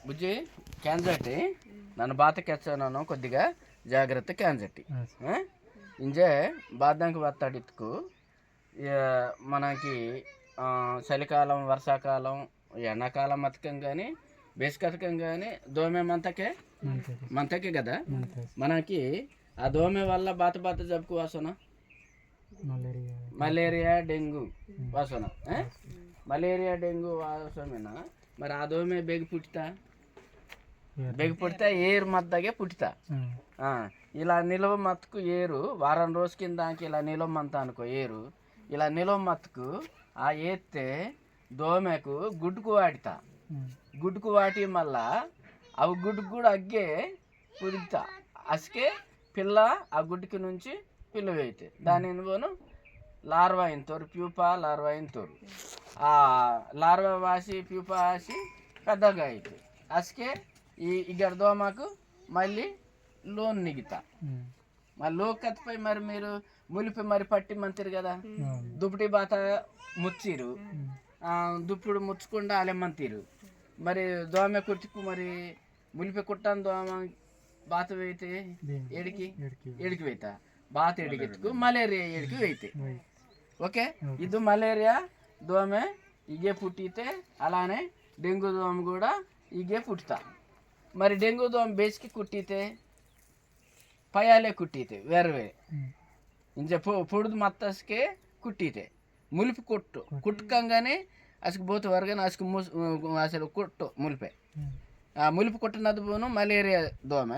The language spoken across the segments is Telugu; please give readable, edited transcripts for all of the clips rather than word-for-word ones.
బుజ్జి క్యాన్జట్టి నన్ను బాత ಕೆಚ್ಚನನು కొద్దిగా జాగ్రత్త క్యాన్జట్టి ఇంజే బాద్దానికి బత్తాడు ఇతుకు మనకి చలికాలం వర్షాకాలం ఎండాకాలం మతకం కానీ బేసికతకం కానీ దోమే మంతకే కదా మనకి ఆ దోమే వల్ల బాత బాత జబ్బుకు వాసన మలేరియా డెంగ్యూ వాసన మలేరియా డెంగ్యూ వాసన మరి ఆ దోమే బెగి పుట్టితే ఏరు మద్దగే పుట్టితా ఇలా నిలవ మత్తుకు ఏరు వారం రోజు కింద ఇలా నిలవ మంత అనుకో ఏరు ఇలా నిలవ మత్తుకు ఆ ఏత్తే దోమకు గుడ్డుకు వాటి మళ్ళా అవి గుడ్డుకు కూడా అగ్గే పుడుతా అసకే పిల్ల ఆ గుడ్డుకి నుంచి పిల్ల వేయితే దాని పోను లార్వా అయినతోరు ప్యూపా లార్వా అయినతోరు ఆ లార్వా వాసి ప్యూపా వాసి పెద్దగా అయితే అసకే ఈ గర్దోమకు మళ్ళీ లోన్ నిగితా మరి లోకత్పై మరి మీరు ములిపి మరి పట్టి మంతిరు కదా దుప్పటి బాత ముచ్చిరు దుప్పుడు ముచ్చకుండా అలెమ్మంతీరు మరి దోమ కుట్టుకు మరి ములిపి కుట్టాను దోమ బాత వేయితే ఎడికి వేయితా బాత ఎడికెత్తుకు మలేరియా ఎడికి వేయితే ఓకే ఇది మలేరియా దోమ ఇగే పుట్టితే అలానే డెంగ్యూ దోమ కూడా ఇగే పుట్టుతా మరి డెంగ్యూ దోమ బేసికి కుట్టితే పయాలే కుట్టితే వేరే ఇంజ పొడుదు మత్తస్కే కుట్టితే ములిపి కుట్టుకంగానే అసలు పోతే వరగానే అసలు కుట్టు ములిపే ములిపి కుట్టినది పోను మలేరియా దోమ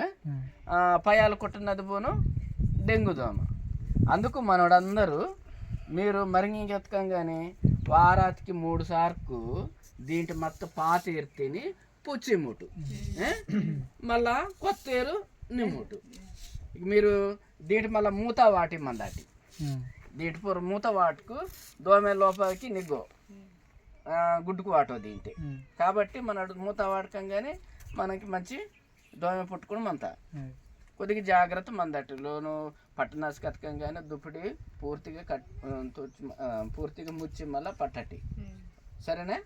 పయాలు కుట్టినది పోను డెంగ్యూ దోమ అందుకు మనోడందరూ మీరు మరిగెత్తకంగానే వారానికి 3 సార్లు దీంట్లో మొత్తం పాత ఎర్తిని పుచ్చిముట్టు మళ్ళా కొత్త ఏరు నిమ్ముట్టు మీరు దీంట్లో మళ్ళీ మూత వాటి మందాటి దీంట్లో పూర మూత వాటుకు దోమ లోపలికి నిగ్గో గుడ్డుకు వాటో దీంట్లో కాబట్టి మన మూత వాడకంగానే మనకి మంచి దోమ పుట్టుకుని మంత కొద్దిగా జాగ్రత్త మందట్టు లోను పట్టణాసి కతకంగానే దుప్పటి పూర్తిగా ముచ్చి మళ్ళీ పట్టటి సరేనా.